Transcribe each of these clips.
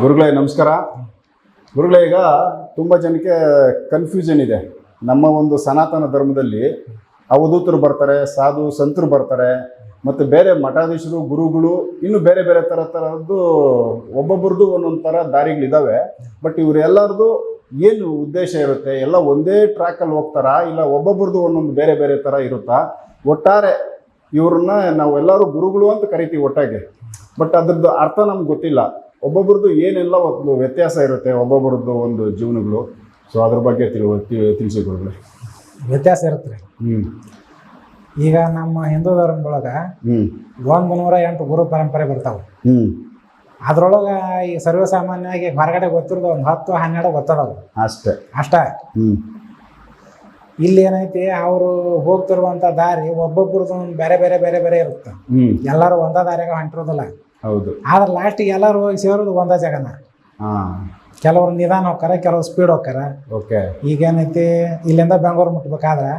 ಗುರುಗಳೇ ನಮಸ್ಕಾರ. ಗುರುಗಳೇ, ಈಗ ತುಂಬ ಜನಕ್ಕೆ ಕನ್ಫ್ಯೂಷನ್ ಇದೆ. ನಮ್ಮ ಒಂದು ಸನಾತನ ಧರ್ಮದಲ್ಲಿ ಅವಧೂತರು ಬರ್ತಾರೆ, ಸಾಧು ಸಂತರು ಬರ್ತಾರೆ, ಮತ್ತು ಬೇರೆ ಮಠಾಧೀಶರು, ಗುರುಗಳು, ಇನ್ನು ಬೇರೆ ಬೇರೆ ಥರದ್ದು ಒಬ್ಬೊಬ್ರದ್ದು ಒಂದೊಂದು ಥರ ದಾರಿಗಳಿದ್ದಾವೆ. ಬಟ್ ಇವರೆಲ್ಲರದು ಏನು ಉದ್ದೇಶ ಇರುತ್ತೆ? ಎಲ್ಲ ಒಂದೇ ಟ್ರ್ಯಾಕಲ್ಲಿ ಹೋಗ್ತಾರಾ, ಇಲ್ಲ ಒಬ್ಬೊಬ್ರದ್ದು ಒಂದೊಂದು ಬೇರೆ ಬೇರೆ ಥರ ಇರುತ್ತಾ? ಒಟ್ಟಾರೆ ಇವ್ರನ್ನ ನಾವೆಲ್ಲರೂ ಗುರುಗಳು ಅಂತ ಕರಿತೀವಿ ಒಟ್ಟಾಗಿ, ಬಟ್ ಅದ್ರದ್ದು ಅರ್ಥ ನಮ್ಗೆ ಗೊತ್ತಿಲ್ಲ. ಒಬ್ಬೊಬ್ರದ್ದು ಏನೆಲ್ಲ ಒಂದು ವ್ಯತ್ಯಾಸ ಇರುತ್ತೆ, ಒಬ್ಬೊಬ್ರದ್ದು ಒಂದು ಜೀವನಗಳು. ಸೊ ಅದ್ರ ಬಗ್ಗೆ ತಿಳಿಸಿ ಗುರುಗಳೇ. ವ್ಯತ್ಯಾಸ ಇರುತ್ತೆ ರೀ. ಈಗ ನಮ್ಮ ಹಿಂದೂ ಧರ್ಮದೊಳಗೆ 108 ಗುರು ಪರಂಪರೆ ಬರ್ತಾವೆ. ಅದ್ರೊಳಗೆ ಈ ಸರ್ವಸಾಮಾನ್ಯವಾಗಿ ಹೊರಗಡೆ ಗೊತ್ತಿರೋದು ಒಂದು 10-12 ಗೊತ್ತದವು ಅಷ್ಟೇ. ಇಲ್ಲಿ ಏನೈತಿ, ಅವರು ಹೋಗ್ತಿರುವಂಥ ದಾರಿ ಒಬ್ಬೊಬ್ರದ್ದು ಬೇರೆ ಬೇರೆ ಬೇರೆ ಬೇರೆ ಇರುತ್ತೆ. ಎಲ್ಲರೂ ಒಂದೇ ದಾರಿಯಾಗ ಹೊಂಟಿರೋದಿಲ್ಲ. ಹೌದು. ಆದ್ರೆ ಲಾಸ್ಟಿಗೆ ಎಲ್ಲರೂ ಹೋಗಿ ಸೇರೋದು ಒಂದೇ ಜಾಗನ. ಕೆಲವ್ರು ನಿಧಾನ ಹೋಗ್ತಾರೆ, ಕೆಲವ್ರು ಸ್ಪೀಡ್ ಹೋಗ್ತಾರ. ಈಗೇನೈತಿ, ಇಲ್ಲಿಂದ ಬೆಂಗಳೂರು ಮುಟ್ಬೇಕಾದ್ರೆ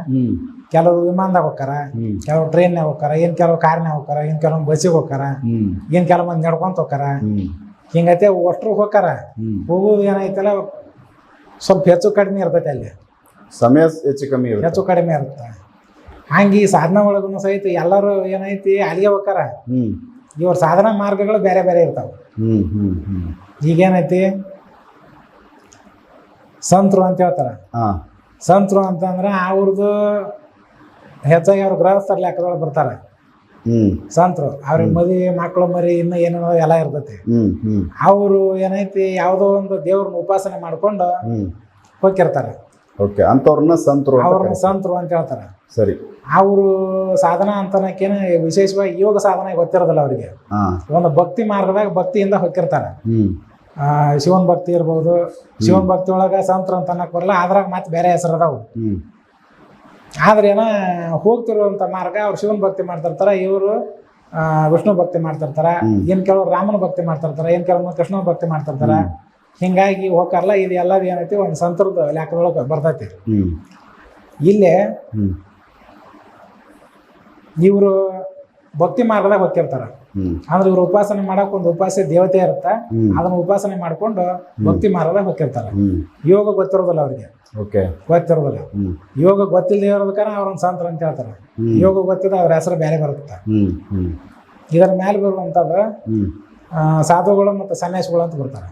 ಕೆಲವರು ವಿಮಾನದಾಗ ಹೋಗ್ತಾರ, ಕೆಲವ್ರು ಟ್ರೈನ್ಯಾಗ ಹೋಗ್ತಾರ, ಇನ್ ಕೆಲವು ಕಾರ್ನ್ಯಾಗ ಹೋಗ್ತಾರ, ಇನ್ ಕೆಲವೊಂದು ಬಸ್ಸಿಗೆ ಹೋಗ್ತಾರ, ಇನ್ ಕೆಲವು ಮಂದಿ ನಡ್ಕೊಂತ ಹೋಗ್ತಾರ. ಹಿಂಗೈತೆ ಒಟ್ಟರು ಹೋಗ್ತಾರ. ಹೋಗೋದು ಏನೈತಲ್ಲ ಸ್ವಲ್ಪ ಹೆಚ್ಚು ಕಡಿಮೆ ಇರ್ತೈತೆ, ಅಲ್ಲಿ ಸಮಯ ಹೆಚ್ಚು ಕಡಿಮೆ ಇರುತ್ತೆ. ಹಂಗೆ ಈ ಸಾಧನ ಒಳಗೂ ಸಹಿತ ಎಲ್ಲರೂ ಏನೈತಿ ಅಲ್ಲಿಗೆ ಹೋಗ್ತಾರ. ಇವ್ರ ಸಾಧನಾ ಮಾರ್ಗಗಳು ಬೇರೆ ಬೇರೆ ಇರ್ತಾವೆ. ಈಗೇನೈತಿ, ಸಂತರು ಅಂತ ಹೇಳ್ತಾರ. ಸಂತರು ಅಂತಂದ್ರೆ ಅವ್ರದ್ದು ಹೆಚ್ಚಾಗಿ ಅವ್ರ ಗೃಹಸ್ಥರ ಲೆಕ್ಕದೊಳಗೆ ಬರ್ತಾರೆ. ಸಂತರು ಅವ್ರಿಗೆ ಮದುವೆ, ಮಕ್ಕಳು, ಮರಿ, ಇನ್ನು ಏನೇನೋ ಎಲ್ಲ ಇರ್ತೈತಿ. ಅವರು ಏನೈತಿ, ಯಾವುದೋ ಒಂದು ದೇವ್ರನ್ನ ಉಪಾಸನೆ ಮಾಡ್ಕೊಂಡು ಹೋಗಿರ್ತಾರೆ. ಅವ್ರನ್ನ ಸಂತರು ಅಂತ ಹೇಳ್ತಾರೆ. ಸರಿ. ಅವರು ಸಾಧನಾ ಅಂತನಕ್ಕೇನು ವಿಶೇಷವಾಗಿ ಯೋಗ ಸಾಧನೆ ಗೊತ್ತಿರೋದಿಲ್ಲ ಅವರಿಗೆ. ಒಂದು ಭಕ್ತಿ ಮಾರ್ಗದಾಗ ಭಕ್ತಿಯಿಂದ ಹೋಗಿರ್ತಾರೆ. ಶಿವನ್ ಭಕ್ತಿ ಇರ್ಬೋದು. ಶಿವನ್ ಭಕ್ತಿ ಒಳಗೆ ಸಂತರು ಅಂತ ಅನ್ನಕ್ ಬರಲ್ಲ, ಅದ್ರಾಗ ಮತ್ತೆ ಬೇರೆ ಹೆಸರು ಅದಾವು. ಆದ್ರೆ ಏನೋ ಹೋಗ್ತಿರುವಂತ ಮಾರ್ಗ ಅವ್ರು ಶಿವನ್ ಭಕ್ತಿ ಮಾಡ್ತಿರ್ತಾರ, ಇವರು ವಿಷ್ಣು ಭಕ್ತಿ ಮಾಡ್ತಿರ್ತಾರ, ಏನ್ ಕೆಲವ್ರು ರಾಮನ ಭಕ್ತಿ ಮಾಡ್ತಿರ್ತಾರ, ಏನ್ ಕೆಲವೊಂದು ಕೃಷ್ಣ ಭಕ್ತಿ ಮಾಡ್ತಿರ್ತಾರ. ಹಿಂಗಾಗಿ ಹೋಗಾರಲ್ಲ, ಇದು ಎಲ್ಲದು ಏನೈತಿ ಒಂದು ಸಂತರದ ಲೆಕ್ಕದೊಳಗೆ ಬರ್ತೈತಿ. ಇಲ್ಲೇ ಇವರು ಭಕ್ತಿ ಮಾರ್ಗದಾಗ ಹೋಗ್ತಿರ್ತಾರ. ಅಂದ್ರೆ ಇವ್ರು ಉಪಾಸನೆ ಮಾಡಕ್ ಒಂದು ಉಪಾಸ್ಯ ದೇವತೆ ಇರುತ್ತ, ಅದನ್ನ ಉಪಾಸನೆ ಮಾಡ್ಕೊಂಡು ಭಕ್ತಿ ಮಾರ್ಗದಾಗ ಹೋಗ್ತಿರ್ತಾರ. ಯೋಗ ಗೊತ್ತಿರೋದಿಲ್ಲ ಅವ್ರಿಗೆ, ಗೊತ್ತಿರೋದಿಲ್ಲ. ಯೋಗ ಗೊತ್ತಿಲ್ಲದೆ ಇರೋದಕ್ಕ ಅವ್ರೊಂದು ಸಂತರ ಅಂತ ಹೇಳ್ತಾರೆ. ಯೋಗ ಗೊತ್ತಿದ್ರೆ ಅವ್ರ ಹೆಸರು ಬೇರೆ ಬರುತ್ತೆ. ಇದರ ಮೇಲೆ ಬರುವಂತದ್ದು ಸಾಧುಗಳು ಮತ್ತು ಸನ್ಯಾಸಿಗಳು ಅಂತ ಬರ್ತಾರೆ.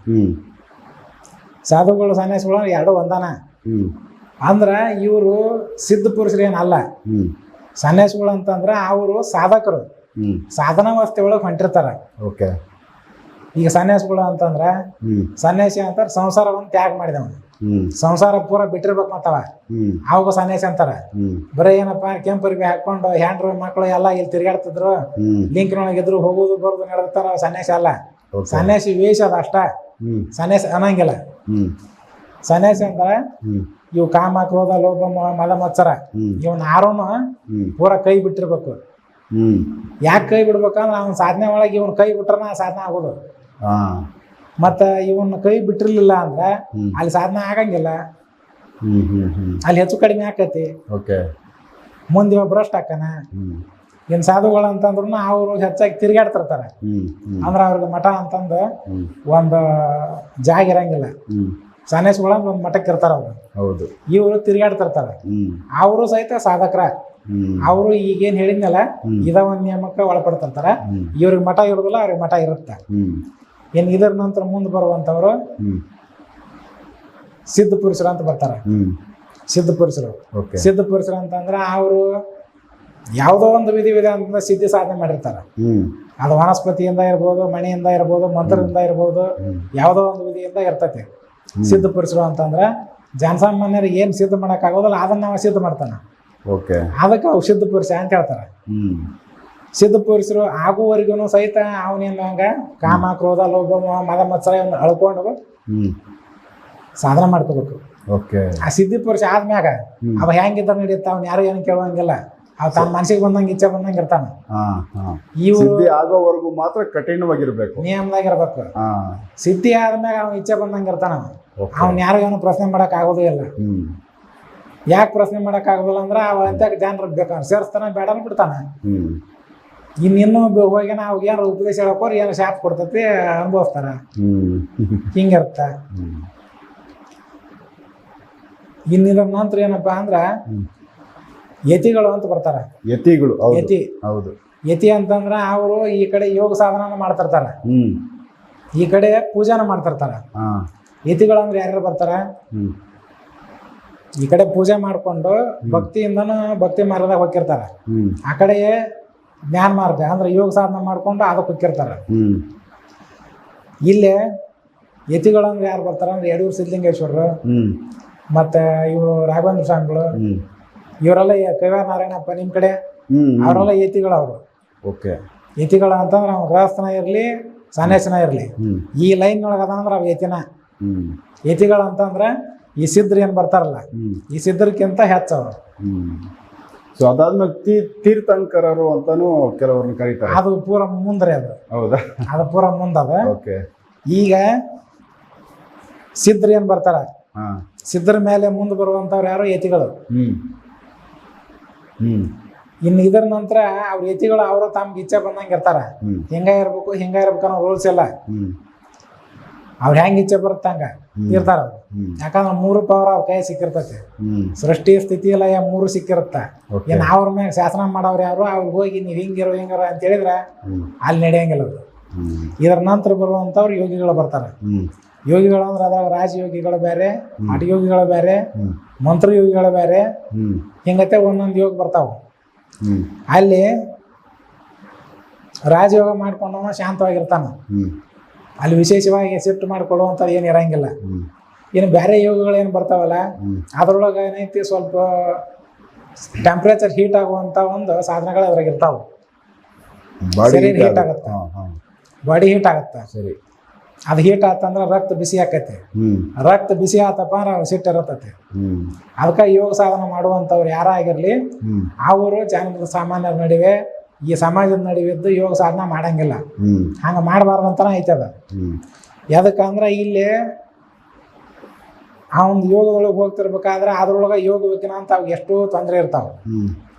ಸಾಧುಗಳು ಸನ್ಯಾಸಿಗಳು ಎರಡು ಒಂದಾನ. ಅಂದ್ರ ಇವರು ಸಿದ್ಧ ಪುರುಷರು ಏನಲ್ಲ. ಸನ್ಯಾಸಿಗಳು ಅಂತಂದ್ರ ಅವರು ಸಾಧಕರು, ಸಾಧನಾ ವ್ಯವಸ್ಥೆ ಒಳಗೆ ಹೊಂಟಿರ್ತಾರ. ಈಗ ಸನ್ಯಾಸಿಗಳು ಅಂತಂದ್ರ ಸನ್ಯಾಸಿ ಅಂತಾರ ಸಂಸಾರವನ್ನು ತ್ಯಾಗ ಮಾಡಿದವ, ಸಂಸಾರ ಪೂರ ಬಿಟ್ಟಿರ್ಬೇಕು ಮತ್ತವ, ಅವಾಗ ಸನ್ಯಾಸಿ ಅಂತಾರ. ಬರೀ ಏನಪ್ಪಾ ಕೆಂಪರಿಗೆ ಹಾಕೊಂಡು ಹ್ಯಾಂಡ್ರು ಮಕ್ಕಳು ಎಲ್ಲ ಇಲ್ಲಿ ತಿರ್ಗಾಡ್ತಿದ್ರು, ಲಿಂಕ್ನೊಳಗಿದ್ರು, ಹೋಗುದು ಬರೋದು ನಡೆದಿರ್ತಾರ. ಸನ್ಯಾಸಿ ಅಲ್ಲ, ಸನ್ಯಾಸಿ ವೇಷ ಅದ ಅಷ್ಟ. ಸನ್ಯಾಸಿ ಅನ್ನಂಗಿಲ್ಲ. ಸನ್ಯಾಸಿ ಅಂತಾರ ಇವು ಕಾಮ, ಕ್ರೋಧ, ಲೋಭ, ಮದ, ಮತ್ಸರ ಇವನ್ ಯಾರೂನು ಪೂರ ಕೈ ಬಿಟ್ಟಿರ್ಬೇಕು. ಯಾಕೆ ಕೈ ಬಿಡ್ಬೇಕಂದ್ರೆ ಅವನ ಸಾಧನೆ ಒಳಗೆ ಇವನ್ ಕೈ ಬಿಟ್ರನ ಸಾಧನೆ ಆಗೋದು. ಮತ್ತ ಇವನ್ ಕೈ ಬಿಟ್ಟಿರ್ಲಿಲ್ಲ ಅಂದ್ರ ಅಲ್ಲಿ ಸಾಧನೆ ಆಗಂಗಿಲ್ಲ, ಅಲ್ಲಿ ಹೆಚ್ಚು ಕಡಿಮೆ ಆಕತಿ. ಮುಂದೆ ಇವ ಭ್ರಷ್ಟ ಆಕನ. ಇನ್ ಸಾಧುಗಳು ಅಂತಂದ್ರು ಅವ್ರು ಹೆಚ್ಚಾಗಿ ತಿರ್ಗಾಡ್ತಿರ್ತಾರ. ಅಂದ್ರ ಅವ್ರಿಗೆ ಮಠ ಅಂತಂದು ಒಂದು ಜಾಗ ಇರಂಗಿಲ್ಲ. ಸನ್ಯಾಸಿಗಳ ಒಂದು ಮಠಕ್ಕೆ ಇರ್ತಾರ ಅವ್ರು. ಇವರು ತಿರ್ಗಾಡ್ತಿರ್ತಾರ. ಅವರು ಸಹಿತ ಸಾಧಕರ. ಅವರು ಈಗೇನ್ ಹೇಳಿದ್ನಲ್ಲ ಇದ ಒಂದ್ ನಿಯಮಕ್ಕೆ ಒಳಪಡ್ತಿರ್ತಾರ. ಇವ್ರಿಗೆ ಮಠ ಇರೋದಿಲ್ಲ, ಅವ್ರಿಗೆ ಮಠ ಇರುತ್ತೆ. ಏನ್ ಇದರ ನಂತರ ಮುಂದೆ ಬರುವಂತವ್ರು ಸಿದ್ಧ ಪುರುಷರು ಅಂತ ಬರ್ತಾರ. ಸಿದ್ಧ ಪುರುಷರು ಅಂತಂದ್ರ ಅವರು ಯಾವುದೋ ಒಂದು ವಿಧಾನದಿಂದ ಸಿದ್ಧಿ ಸಾಧನೆ ಮಾಡಿರ್ತಾರ. ಅದು ವನಸ್ಪತಿಯಿಂದ ಇರ್ಬೋದು, ಮಣಿಯಿಂದ ಇರ್ಬೋದು, ಮಂತ್ರದಿಂದ ಇರ್ಬೋದು, ಯಾವುದೋ ಒಂದು ವಿಧಿಯಿಂದ ಇರ್ತೈತಿ. ಸಿದ್ಧ ಪುರುಷರು ಅಂತಂದ್ರ ಜನಸಾಮಾನ್ಯರಿಗೆ ಏನ್ ಸಿದ್ಧ ಮಾಡಕ್ ಆಗೋದಿಲ್ಲ ಅದನ್ನ ನಾವು ಸಿದ್ಧ ಮಾಡ್ತಾನ. ಅದಕ್ಕೆ ಅವು ಸಿದ್ಧ ಪುರುಷ ಅಂತ ಹೇಳ್ತಾರ. ಸಿದ್ಧ ಪುರುಷರು ಆಗುವವರೆಗೂ ಸಹಿತ ಅವನೇನಂಗ ಕಾಮ, ಕ್ರೋಧ, ಲೋಭ, ಮದ, ಮತ್ಸರ ಇವನ್ನ ಅಳ್ಕೊಂಡು ಸಾಧನೆ ಮಾಡ್ಕೋಬೇಕು. ಆ ಸಿದ್ಧ ಪುರುಷ ಆದ್ಮ್ಯಾಗ ಅವ ಹೆಂಗಿದ್ದ ನಡೆಯುತ್ತ, ಅವ್ನ ಯಾರು ಏನು ಕೇಳುವಂಗಿಲ್ಲ. ಅವ್ ತನ್ನ ಮನಸ್ಸಿಗೆ ಬಂದಂಗೆ ಇಚ್ಛೆ ಬಂದಂಗೆ ಇರ್ತಾನ. ಸಿದ್ಧಿ ಆಗೋವರೆಗೂ ಮಾತ್ರ ಕಠಿಣವಾಗಿರ್ಬೇಕು, ನಿಯಮದಾಗಿರ್ಬೇಕು. ಸಿದ್ಧಿ ಆದ್ಮ್ಯಾಗ ಅವ್ನ ಇಚ್ಛೆ ಬಂದಂಗೆ ಇರ್ತಾನ. ಅವ್ನ ಯಾರು ಏನು ಪ್ರಶ್ನೆ ಮಾಡಕ್ ಆಗೋದು ಇಲ್ಲ. ಯಾಕೆ ಪ್ರಶ್ನೆ ಮಾಡಕ್ ಆಗೋದಿಲ್ಲ ಅಂದ್ರ ಅವ ಅಂತ ಜನರು ಬೇಕಂದ್ರೆ ಸೇರಿಸ್ತಾನ, ಬೇಡ ಬಿಡ್ತಾನ. ಇನ್ನಿನ್ನೂ ಹೋಗ್ಯಾನ ಅವಾಗ ಏನಾರು ಉಪದೇಶ ಹೇಳಕ್ಕೋರು ಏನೋ ಶಾಪ್ ಕೊಡ್ತೈತಿ ಅನುಭವಿಸ್ತಾರ. ಹಿಂಗಿರ್ತ. ಇನ್ನಿದ್ರ ನಂತರ ಏನಪ್ಪಾ ಅಂದ್ರ ಯತಿಗಳು ಅಂತ ಬರ್ತಾರ. ಯತಿಗಳು. ಯತಿ. ಹೌದು. ಯತಿ ಅಂತಂದ್ರ ಅವರು ಈ ಕಡೆ ಯೋಗ ಸಾಧನ ಮಾಡ್ತಿರ್ತಾರ, ಈ ಕಡೆ ಪೂಜಾನ ಮಾಡ್ತಿರ್ತಾರ. ಯತಿಗಳು ಅಂದ್ರೆ ಯಾರ್ಯಾರು ಬರ್ತಾರ? ಈ ಕಡೆ ಪೂಜೆ ಮಾಡ್ಕೊಂಡು ಭಕ್ತಿಯಿಂದನೂ ಭಕ್ತಿ ಮಾರ್ಗದಾಗ ಹೋಗಿರ್ತಾರ, ಆ ಕಡೆ ಜ್ಞಾನ ಮಾರ್ಗ ಅಂದ್ರೆ ಯೋಗ ಸಾಧನ ಮಾಡ್ಕೊಂಡು ಅದಕ್ಕೆ ಹೋಗಿರ್ತಾರ. ಇಲ್ಲೇ ಯತಿಗಳು ಅಂದ್ರೆ ಯಾರು ಬರ್ತಾರ ಅಂದ್ರೆ ಯಡೂರು ಸಿದ್ಧಲಿಂಗೇಶ್ವರರು, ಮತ್ತೆ ಇವರು ರಾಘವೇಂದ್ರ ಸ್ವಾಮಿಗಳು, ಇವರೆಲ್ಲ ಕೈವಾರ ನಾರಾಯಣಪ್ಪ ನಿಮ್ಮ ಕಡೆ, ಅವರೆಲ್ಲ ಯತಿಗಳು. ಅವರು ಯತಿಗಳು ಅಂತಂದ್ರೆ ಅವ್ನು ಗೃಹಸ್ಥನ ಇರಲಿ ಸನ್ಯಾಸಿನ ಇರಲಿ, ಈ ಲೈನ್ ಒಳಗೆ ಅದಂದ್ರೆ ಅವು ಯತಿನ. ಯತಿಗಳು ಅಂತಂದ್ರೆ ಈ ಸಿದ್ಧರು ಏನು ಬರ್ತಾರಲ್ಲ, ಈ ಸಿದ್ಧರ್ಕಿಂತ ಹೆಚ್ಚವರು. ಸೊ ಅದಾದ್ಮೇಲೆ ತೀರ್ಥಂಕರರು ಅಂತಾನು ಕೆಲವ್ರನ್ನ ಕರೀತಾರೆ. ಅದು ಪೂರ ಮುಂದ್ರಿ. ಅದು ಹೌದಾ? ಅದು ಪೂರ ಮುಂದದ. ಈಗ ಸಿದ್ಧರು ಏನು ಬರ್ತಾರ, ಸಿದ್ಧರ ಮೇಲೆ ಮುಂದೆ ಬರುವಂತವ್ರು ಯಾರು? ಯತಿಗಳು. ಇನ್ನು ಇದರ ನಂತರ ಅವ್ರ ಯತಿಗಳು ಅವರು ತಮ್ಗೆ ಇಚ್ಛೆ ಬಂದಂಗೆ ಇರ್ತಾರ. ಹಿಂಗ ಇರ್ಬೇಕು ಅನ್ನೋ ರೂಲ್ಸ್ ಇಲ್ಲ. ಅವ್ರು ಹೆಂಗ್ ಇಚ್ಛೆ ಬರುತ್ತಂಗ ಇರ್ತಾರ ಅವ್ರು. ಯಾಕಂದ್ರೆ 3 ಪವರ್ ಅವ್ರ ಕೈ ಸಿಕ್ಕಿರ್ತೈತಿ. ಸೃಷ್ಟಿ ಸ್ಥಿತಿ ಲಯ 3 ಸಿಕ್ಕಿರುತ್ತ. ಏನ್ ಅವ್ರ ಮ್ಯಾಗ ಶಾಸನ ಮಾಡವ್ರು ಯಾರು? ಅವ್ರಿಗೆ ಹೋಗಿ ನೀವು ಹಿಂಗಿರೋ ಅಂತ ಹೇಳಿದ್ರೆ ಅಲ್ಲಿ ನಡೆಯಂಗಿಲ್ಲ. ಅದು ಇದರ ನಂತರ ಬರುವಂತವ್ರು ಯೋಗಿಗಳು ಬರ್ತಾರ. ಯೋಗಿಗಳು ಅಂದ್ರೆ ಅದ್ರಾಗ ರಾಜಯೋಗಿಗಳು ಬೇರೆ, ಹಠಯೋಗಿಗಳು ಬೇರೆ, ಮಂತ್ರಯೋಗಿಗಳು ಬೇರೆ, ಹಿಂಗತ್ತೆ ಒಂದೊಂದು ಯೋಗ ಬರ್ತಾವ. ಅಲ್ಲಿ ರಾಜಯೋಗ ಮಾಡ್ಕೊಂಡವನ ಶಾಂತವಾಗಿರ್ತಾನ. ಅಲ್ಲಿ ವಿಶೇಷವಾಗಿ ಶಿಫ್ಟ್ ಮಾಡಿಕೊಡುವಂಥದ್ದು ಏನು ಇರಂಗಿಲ್ಲ. ಇನ್ನು ಬೇರೆ ಯೋಗಗಳು ಏನು ಬರ್ತಾವಲ್ಲ ಅದ್ರೊಳಗೆ ಏನೈತಿ ಸ್ವಲ್ಪ ಟೆಂಪ್ರೇಚರ್ ಹೀಟ್ ಆಗುವಂಥ ಒಂದು ಸಾಧನಗಳು ಅದ್ರಾಗ ಇರ್ತಾವೆ. ಶರೀರ ಹೀಟ್ ಆಗತ್ತ, ಬಾಡಿ ಹೀಟ್ ಆಗತ್ತ. ಸರಿ, ಅದು ಹೀಟ್ ಆತಂದ್ರೆ ರಕ್ತ ಬಿಸಿ ಆಕೈತಿ. ರಕ್ತ ಬಿಸಿ ಆತಪ್ಪ ಅಂದ್ರೆ ಸಿಟ್ಟು ಇರತೈತಿ. ಅದಕ್ಕೆ ಯೋಗ ಸಾಧನ ಮಾಡುವಂಥವ್ರು ಯಾರಾಗಿರ್ಲಿ ಅವರು ಜನರ ಸಾಮಾನ್ಯರ ನಡುವೆ ಈ ಸಮಾಜದ ನಡುವಿದ್ದು ಯೋಗ ಸಾಧನ ಮಾಡಂಗಿಲ್ಲ. ಹಂಗೆ ಮಾಡಬಾರ್ದಂತನ ಐತದ. ಯಾದಕ್ಕಂದ್ರೆ ಇಲ್ಲಿ ಆ ಒಂದು ಯೋಗದೊಳಗೆ ಹೋಗ್ತಿರ್ಬೇಕಾದ್ರೆ ಅದ್ರೊಳಗೆ ಯೋಗ ಬೇಕಿನ ಅಂತ ಅವಾಗ ಎಷ್ಟೋ ತೊಂದರೆ ಇರ್ತಾವೆ.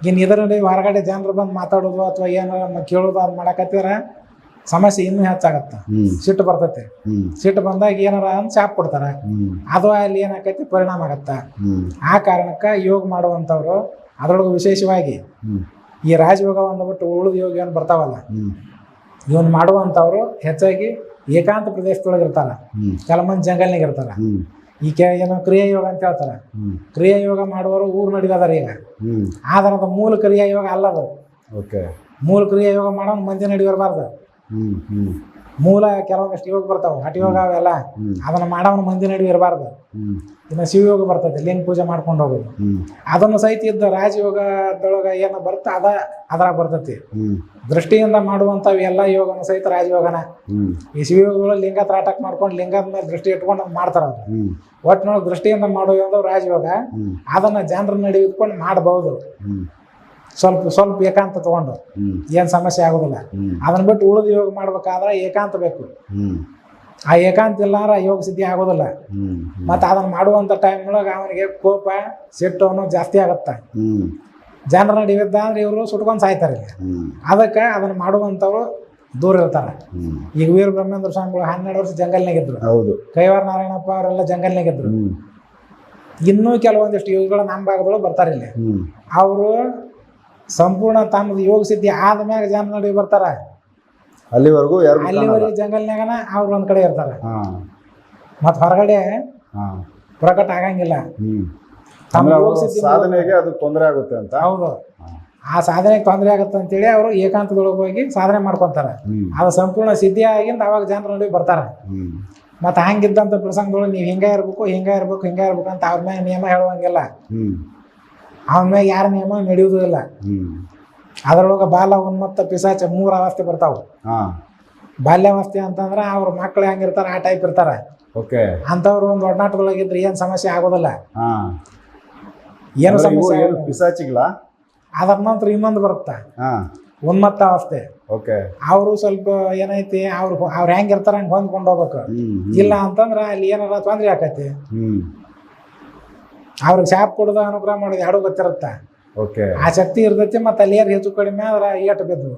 ಇನ್ನು ಇದರ ನಡುವೆ ಹೊರಗಡೆ ಜನರು ಬಂದು ಮಾತಾಡೋದು ಅಥವಾ ಏನಾರ ಕೇಳೋದು ಅದು ಮಾಡಕತ್ತಿರ ಸಮಸ್ಯೆ ಇನ್ನೂ ಹೆಚ್ಚಾಗತ್ತ. ಸಿಟ್ಟು ಬರ್ತೈತಿ. ಸಿಟ್ಟು ಬಂದಾಗ ಏನಾರ ಅಂತ ಶಾಪ್ ಕೊಡ್ತಾರ, ಅದು ಅಲ್ಲಿ ಏನಾಕೈತಿ ಪರಿಣಾಮ ಆಗತ್ತ. ಆ ಕಾರಣಕ್ಕೆ ಯೋಗ ಮಾಡುವಂಥವ್ರು ಅದ್ರೊಳಗೆ ವಿಶೇಷವಾಗಿ ಈ ರಾಜಯೋಗ ಅಂದ್ಬಿಟ್ಟು ಉಳಿದ ಯೋಗ ಏನು ಬರ್ತಾವಲ್ಲ ಇವನ್ ಮಾಡುವಂಥವ್ರು ಹೆಚ್ಚಾಗಿ ಏಕಾಂತ ಪ್ರದೇಶದೊಳಗೆ ಇರ್ತಾರ. ಕೆಲ ಮಂದಿ ಜಂಗಲ್ನಾಗ ಇರ್ತಾರ. ಈ ಏನೋ ಕ್ರಿಯಾ ಯೋಗ ಅಂತ ಹೇಳ್ತಾರ. ಕ್ರಿಯಾ ಯೋಗ ಮಾಡುವವರು ಊರು ನಡಿದಾರ. ಈಗ ಆದ್ರೆ ಅದು ಮೂಲ ಕ್ರಿಯಾ ಯೋಗ ಅಲ್ಲದು. ಮೂಲ ಕ್ರಿಯಾ ಯೋಗ ಮಾಡೋನು ಮಂದಿ ನಡಿ ಬರಬಾರ್ದು. ಮೂಲ ಕೆಲವೊಂದಷ್ಟು ಯೋಗ ಬರ್ತಾವ, ಹಠ ಯೋಗ ಅವೆಲ್ಲ ಅದನ್ನ ಮಾಡೋನು ಮಂದಿ ನಡುವೆ ಇರಬಾರ್ದು. ಇನ್ನು ಶಿವಯೋಗ ಬರ್ತೈತಿ, ಲಿಂಗ ಪೂಜೆ ಮಾಡ್ಕೊಂಡು ಹೋಗೋದು. ಅದನ್ನು ಸಹಿತ ಇದ್ದ ರಾಜಯೋಗದೊಳಗ ಏನು ಬರುತ್ತೆ ಅದ್ರಾಗ ಬರ್ತೈತಿ. ದೃಷ್ಟಿಯಿಂದ ಮಾಡುವಂಥವು ಎಲ್ಲ ಯೋಗನ ಸಹಿತ ರಾಜಯೋಗನ. ಈ ಶಿವಯೋಗದೊಳಗೆ ಲಿಂಗ ತ್ರಾಟಕ್ ಮಾಡ್ಕೊಂಡು ಲಿಂಗದ ಮೇಲೆ ದೃಷ್ಟಿ ಇಟ್ಕೊಂಡು ಮಾಡ್ತಾರ. ಒಟ್ಟಿನೊಳಗೆ ದೃಷ್ಟಿಯಿಂದ ಮಾಡುವ ರಾಜಯೋಗ. ಅದನ್ನ ಜನರ ನಡುವೆ ಇಟ್ಕೊಂಡು ಮಾಡಬಹುದು. ಸ್ವಲ್ಪ ಏಕಾಂತ ತಗೊಂಡು ಏನ್ ಸಮಸ್ಯೆ ಆಗೋದಿಲ್ಲ. ಅದನ್ನ ಬಿಟ್ಟು ಉಳಿದ ಯೋಗ ಮಾಡ್ಬೇಕಾದ್ರೆ ಏಕಾಂತ ಬೇಕು. ಆ ಏಕಾಂತ ಇಲ್ಲಾರ ಯೋಗ ಸಿದ್ಧಿ ಆಗೋದಿಲ್ಲ. ಮತ್ತೆ ಅದನ್ನ ಮಾಡುವಂತ ಟೈಮ್ ಒಳಗೆ ಅವನಿಗೆ ಕೋಪ ಸಿಟ್ಟು ಅನ್ನೋ ಜಾಸ್ತಿ ಆಗತ್ತ. ಜನರ ನಡಿವಿದ್ದ ಅಂದ್ರೆ ಇವರು ಸುಟ್ಕೊಂಡು ಸಾಯ್ತಾರೆ. ಅದಕ್ಕೆ ಅದನ್ನ ಮಾಡುವಂಥವ್ರು ದೂರ ಇರ್ತಾರ. ಈಗ ವೀರ ಬ್ರಹ್ಮೇಂದ್ರ ಸ್ವಾಮಿಗಳು 12 ವರ್ಷ ಜಂಗಲ್ನಾಗಿದ್ರು. ಕೈವಾರ ನಾರಾಯಣಪ್ಪ ಅವರೆಲ್ಲ ಜಂಗಲ್ನಾಗಿದ್ರು. ಇನ್ನೂ ಕೆಲವೊಂದಿಷ್ಟು ಯೋಗಿಗಳು ನಮ್ಮ ಭಾಗದೊಳಗೆ ಬರ್ತಾರೆ. ಇಲ್ಲಿ ಅವರು ಸಂಪೂರ್ಣ ತಮ್ಮದು ಯೋಗ ಸಿದ್ಧಿ ಆದ್ಮ್ಯಾಗ ಜನ ನಡುವೆ ಬರ್ತಾರ. ಅಲ್ಲಿವರೆಗೂ ಜಂಗಲ್ನಾಗನ ಅವ್ರು ಒಂದ್ ಕಡೆ ಇರ್ತಾರ. ಮತ್ ಹೊರಗಡೆ ಪ್ರಕಟ ಆಗಂಗಿಲ್ಲ. ಸಾಧನೆಗೆ ಅದು ತೊಂದರೆ ಆಗುತ್ತೆ ಅಂತ. ಹೌದು, ಆ ಸಾಧನೆಗೆ ತೊಂದರೆ ಆಗುತ್ತೆ ಅಂತೇಳಿ ಅವರು ಏಕಾಂತದೊಳಗೆ ಹೋಗಿ ಸಾಧನೆ ಮಾಡ್ಕೊಂತಾರ. ಅದು ಸಂಪೂರ್ಣ ಸಿದ್ಧಿ ಆಗಿಂದ ಅವಾಗ ಜನರ ನಡುವೆ ಬರ್ತಾರ. ಮತ್ ಹಂಗಿದ್ದಂತ ಪ್ರಸಂಗದೊಳಗೆ ನೀವು ಹಿಂಗ ಇರ್ಬೇಕು ಅಂತ ಅವ್ರ ಮ್ಯಾಗ ನಿಯಮ ಹೇಳುವಂಗಿಲ್ಲ. ಅವನ ಮ್ಯಾಗ ಯಾರ ನಿಯಮ ನಡೆಯುವುದೂ ಇಲ್ಲ. ಅದರೊಳಗೆ ಬಾಲ ಉನ್ಮತ್ತ ಪಿಸಾಚ 3 ಅವಸ್ಥೆ ಬರ್ತಾವ. ಬಾಲ್ಯಾವಸ್ಥೆ ಅಂತಂದ್ರೆ ಅವ್ರ ಮಕ್ಳು ಹೆಂಗಿರ್ತಾರ ಆ ಟೈಪ್ ಇರ್ತಾರ. ಅಂತವ್ರು ಒಂದು ಒಡನಾಟದೊಳಗಿದ್ರೆ ಏನ್ ಸಮಸ್ಯೆ ಆಗೋದಿಲ್ಲ. ಏನು ಸಮಸ್ಯೆ ಪಿಸಾಚಿಗಳ. ಅದರ ನಂತರ ಇನ್ನೊಂದು ಬರುತ್ತ ಉನ್ಮತ್ತ ಅವಸ್ಥೆ. ಅವರು ಸ್ವಲ್ಪ ಏನೈತಿ ಅವ್ರ ಹೆಂಗಿರ್ತಾರ ಹಂಗೆ ಹೊಂದ್ಕೊಂಡು ಹೋಗ್ಬೇಕು. ಇಲ್ಲ ಅಂತಂದ್ರ ಅಲ್ಲಿ ಏನಾರ ತೊಂದ್ರೆ ಆಕೈತಿ. ಅವ್ರಿಗೆ ಶಾಪ್ ಕೊಡೋದು ಅನುಗ್ರಹ ಮಾಡೋದು ಎರಡೂ ಗೊತ್ತಿರುತ್ತ. ಆ ಶಕ್ತಿ ಇರ್ತೈತಿ. ಮತ್ತೆ ಅಲ್ಲಿ ಏರ್ ಹೆಚ್ಚು ಕಡಿಮೆ ಆದ್ರ ಏಟು ಬಿದ್ದು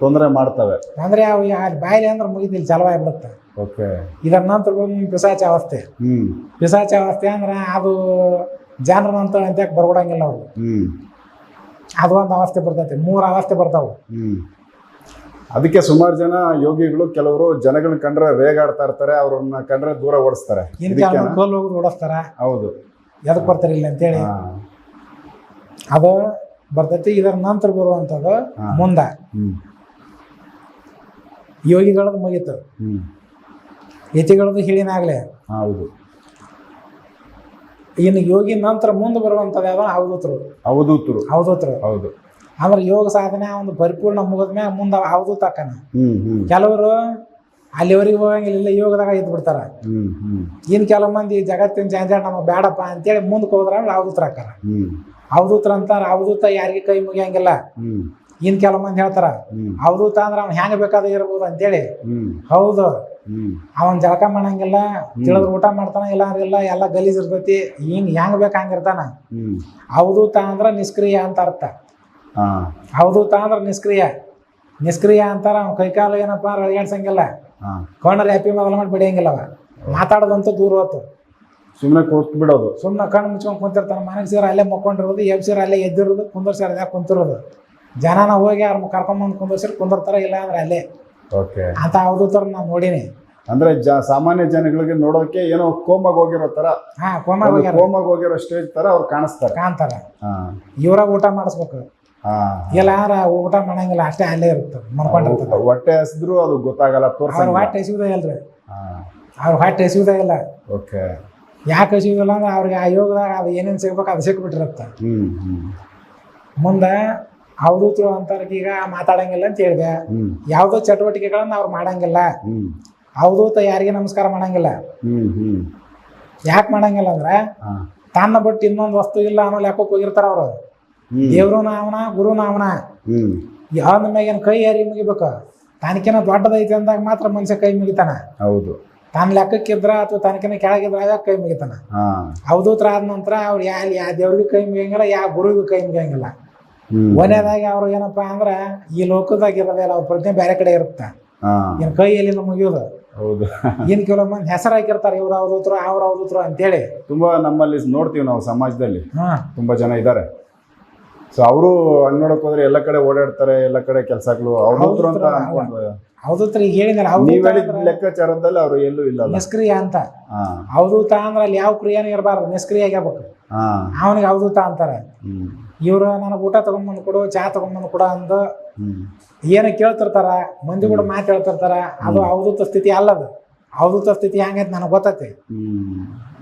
ತೊಂದರೆ ಮಾಡ್ತವೆ. ಅಂದ್ರೆ ಅವು ಬಾಯಿಲೆ ಅಂದ್ರೆ ಮುಗಿದಿಲ್ಲ ಚಾಲು ಆಗ್ಬಿಡುತ್ತೆ. ಓಕೆ. ಇದರ ನಂತರ ಪಿಸಾಚ ಅವಸ್ಥೆ. ಪಿಸಾಚ ಅವಸ್ಥೆ ಅಂದ್ರೆ ಅದು ಜನರ ನಂತರ ಅಂತ ಬರ್ಬಿಡಂಗಿಲ್ಲ ಅವ್ರು. ಅದು ಒಂದು ಅವಸ್ಥೆ ಬರ್ತೈತಿ. 3 ಅವಸ್ಥೆ ಬರ್ತಾವೆ. ಅದಕ್ಕೆ ಸುಮಾರು ಜನ ಯೋಗಿಗಳು ಕೆಲವರು ಜನಗಳನ್ನ ಕಂಡ್ರೆ ರೇಗಾಡ್ತಾ ಇರ್ತಾರೆ, ಅವ್ರನ್ನ ಕಂಡ್ರೆ ದೂರ ಓಡಿಸ್ತಾರೆ. ಕೋಲ್ ಹೋಗಿ ಓಡಿಸ್ತಾರ. ಹೌದು. ಎದಕ್ ಬರ್ತಾರೆ ಇಲ್ಲ ಅಂತೇಳಿ ಅದು ಬರ್ತೈತಿ. ಇದರ ನಂತರ ಬರುವಂಥದ್ದು ಮುಂದ ಯೋಗಿಗಳದ್ದು ಮುಗೀತು, ಯತಿಗಳದ್ದು ಹೇಳಿನಾಗ್ಲೇ. ಹೌದು. ಇನ್ನು ಯೋಗಿ ನಂತರ ಮುಂದೆ ಬರುವಂಥದ್ದು ಯಾವ ಅವಧೂತರು. ಹೌದು. ಅಂದ್ರೆ ಯೋಗ ಸಾಧನೆ ಒಂದು ಪರಿಪೂರ್ಣ ಮುಗಿದ್ಮ್ಯಾಗ ಮುಂದೆ ಅವಧೂತ ಹಾಕನ. ಕೆಲವರು ಅಲ್ಲಿವರೆಗೆ ಹೋಗಂಗಿಲ್ಲ, ಯೋಗದಾಗ ಇದ್ದು ಬಿಡ್ತಾರ. ಇನ್ನು ಕೆಲವು ಮಂದಿ ಜಗತ್ತಿನ ಜಾಂಜಾಡ್ ನಮಗೆ ಬೇಡಪ್ಪ ಅಂತೇಳಿ ಮುಂದಕ್ಕೆ ಹೋದ್ರ ಅವಧೂತರ ಹಾಕಾರ. ಅವಧೂತರ ಅಂತಾರ. ಅವಧೂತ ಯಾರಿಗೆ ಕೈ ಮುಗಿಯಂಗಿಲ್ಲ. ಇನ್ ಕೆಲವು ಮಂದಿ ಹೇಳ್ತಾರ ಅವಧೂತ ಅಂದ್ರೆ ಅವ್ನು ಹೆಂಗ ಬೇಕಾದ ಇರ್ಬೋದು ಅಂತೇಳಿ. ಹೌದು, ಅವನ್ ಜಳಕ ಮಾಡಂಗಿಲ್ಲ, ತಿಳಿದ್ರು ಊಟ ಮಾಡ್ತಾನ, ಇಲ್ಲ ಅಂದ್ರಿಲ್ಲ, ಎಲ್ಲ ಗಲೀಜ್ ಇರ್ತೈತಿ, ಹೆಂಗ್ ಬೇಕ ಹಂಗಿರ್ತಾನ. ಅವಧೂತ ಅಂದ್ರ ನಿಷ್ಕ್ರಿಯ ಅಂತ ಅರ್ಥ. ಅವಧೂತ ಅಂದ್ರ ನಿಷ್ಕ್ರಿಯ ಅಂತಾರ. ಅವ್ನ ಕೈಕಾಲು ಏನಪ್ಪಾ ಅಳಿಯಾಡ್ಸಂಗಿಲ್ಲ, ಕಣ್ಣಲ್ಲಿ ಹ್ಯಾಪಿ ಮೊದಲ ಮಾಡಿ ಬಿಡಿಯಂಗಿಲ್ಲವ. ಮಾತಾಡೋದಂತೂ ದೂರ ಹೊತ್ತು ಸುಮ್ಮನೆ ಕೂತ್ ಬಿಡೋದು. ಸುಮ್ಮನೆ ಕಣ್ಣು ಮುಚ್ಕೊಂಡು ಕುಂತಿರ್ತಾನೆ. ಮನೆಗೆ ಸೇರ ಅಲ್ಲೇ ಮಕ್ಕೊಂಡಿರೋದು, ಎಬ್ಸಿರ ಅಲ್ಲೇ ಎದ್ದಿರೋದು, ಕುಂದರ್ಸ್ಯಾರ ಯಾಕೆ ಕುಂತಿರೋದು. ಜನನ ಹೋಗಿ ಅವ್ರ ಕರ್ಕೊಂಬಂದು ಕುಂದರ್ಸಿರ್ ಕುಂದಿರ್ತಾರ, ಇಲ್ಲ ಅಂದ್ರೆ ಅಲ್ಲೇ. ಓಕೆ. ಅಂತ ಅವಧೂತರ ನಾನು ನೋಡಿನಿ. ಅಂದ್ರೆ ಸಾಮಾನ್ಯ ಜನಗಳಿಗೆ ನೋಡೋಕೆ ಏನೋ ಕೋಮಾಗ ಹೋಗಿರೋ ತರ, ಕೋಮಾಗ ಹೋಗಿರೋ ಸ್ಟೇಜ್ ತರ ಅವ್ರು ಕಾಣ್ತಾರ. ಇವ್ರ ಊಟ ಮಾಡಿಸ್ಬೇಕು, ಇಲ್ಲ ಊಟ ಮಾಡಂಗಿಲ್ಲ, ಅಷ್ಟೇ ಅಲ್ಲೇ ಇರುತ್ತೆ, ಮನ್ಕೊಂಡಿರ್ತಾರೆ. ಹೊಟ್ಟೆ ಹಸಿದ್ರು ಅದು ಗೊತ್ತಾಗಲ್ಲ. ಅವ್ರ ಹೊಟ್ಟೆ ಹಸಿವುದೇ ಇಲ್ರಿ, ಅವ್ರ ಹೊಟ್ಟೆ ಹಸಿವುದೇ ಇಲ್ಲ. ಓಕೆ. ಯಾಕೆ ಹಸಿವಿಲ್ಲ ಅಂದ್ರೆ ಅವ್ರಿಗೆ ಆ ಯೋಗದಾಗ ಅದು ಏನೇನು ಸಿಗ್ಬೇಕು ಅದು ಸಿಕ್ಬಿಟ್ಟಿರುತ್ತೆ. ಮುಂದೆ ಅವಧೂತರು ಅಂತಾರ. ಈಗ ಮಾತಾಡಂಗಿಲ್ಲ ಅಂತ ಹೇಳಿದೆ. ಯಾವುದೋ ಚಟುವಟಿಕೆಗಳನ್ನ ಅವ್ರು ಮಾಡಂಗಿಲ್ಲ. ಅವಧೂತ ಯಾರಿಗೆ ನಮಸ್ಕಾರ ಮಾಡಂಗಿಲ್ಲ. ಯಾಕೆ ಮಾಡಂಗಿಲ್ಲ ಅಂದ್ರೆ ತನ್ನ ಬಿಟ್ಟು ಇನ್ನೊಂದು ವಸ್ತು ಇಲ್ಲ ಅನ್ನೋ ಲೆಕ್ಕಕ್ಕೆ ಹೋಗಿರ್ತಾರ ಅವ್ರು. ದೇವ್ರೂನ ಅವನ, ಗುರುನ ಅವನ. ಯಾವ್ದ ಮ್ಯಾಗೇನು ಕೈ ಯಾರಿಗೆ ಮುಗಿಬೇಕು, ತನಕಿನ ದೊಡ್ಡದೈತಿ ಅಂದಾಗ ಮಾತ್ರ ಮನುಷ್ಯ ಕೈ ಮುಗಿತಾನ. ಹೌದು. ತನ್ನ ಲೆಕ್ಕಕ್ಕಿದ್ರ ಅಥವಾ ತನಕಿನ ಕೆಳಗಿದ್ರ ಆಗ ಕೈ ಮುಗಿತಾನ. ಅವಧೂತರ ಆದ ನಂತರ ಅವ್ರು ಯಾವ ದೇವ್ರಿಗೂ ಕೈ ಮುಗಿಯಂಗಿಲ್ಲ, ಯಾವ ಗುರುವಿಗೂ ಕೈ ಮುಗಿಯಂಗಿಲ್ಲ. ಕೊನೆಯದಾಗಿ ಅವ್ರು ಏನಪ್ಪಾ ಅಂದ್ರ ಈ ಲೋಕದಾಗ ಇರೋದಿಲ್ಲ, ಅವ್ರ ಪ್ರಜ್ಞೆ ಬೇರೆ ಕಡೆ ಇರುತ್ತ. ಏನ್ ಕೈ ಎಲ್ಲಿಂದ ಮುಗಿಯೋದು. ಹೌದು. ಏನ್ ಕೆಲವು ಮಂದಿ ಹೆಸರು ಹಾಕಿರ್ತಾರೆ, ಇವ್ರು ಅವಧೂತರು ಅವ್ರ ಅವಧೂತರು ಅಂತೇಳಿ. ತುಂಬಾ ನಮ್ಮಲ್ಲಿ ನೋಡ್ತೀವಿ ನಾವು ಸಮಾಜದಲ್ಲಿ ತುಂಬಾ ಜನ ಇದ್ದಾರೆ. ಸೊ ಅವರು ಹಂಗ್ ನೋಡಕ್ ಹೋದ್ರೆ ಎಲ್ಲ ಕಡೆ ಓಡಾಡ್ತಾರೆ, ಎಲ್ಲ ಕಡೆ ಕೆಲ್ಸಗಳು ಅವಧೂತರು ಅಂತ ಅನ್ಕೊಂಡ್ರೆ. ಅವಧೂತರು ಈಗ ಹೇಳಿದಾರೆ, ಲೆಕ್ಕಾಚಾರದಲ್ಲಿ ಅವ್ರು ಎಲ್ಲೂ ಇಲ್ಲ, ನಿಷ್ಕ್ರಿಯ ಅಂತ. ಅವಧೂತ ಅಂದ್ರೆ ಅಲ್ಲಿ ಯಾವ ಕ್ರಿಯೆನೂ ಇರಬಾರ್ದು, ನಿಷ್ಕ್ರಿಯ ಆಗ್ಬೇಕು, ಅವನಿಗೆ ಅವಧೂತ ಅಂತಾರೆ. ಇವ್ರು ನನಗೆ ಊಟ ತಗೊಂಡ್ಬಂದು ಕೊಡು, ಚಾ ತಗೊಂಡ್ಬಂದು ಕೊಡ ಅಂದು ಏನು ಕೇಳ್ತಿರ್ತಾರ, ಮಂದಿ ಕೂಡ ಮಾತು ಹೇಳ್ತಿರ್ತಾರ. ಅದು ಅವಧೂತ ಸ್ಥಿತಿ ಅಲ್ಲದು. ಅವಧೂತ ಸ್ಥಿತಿ ಹೆಂಗೈತೆ ನನಗೆ ಗೊತ್ತೈತಿ.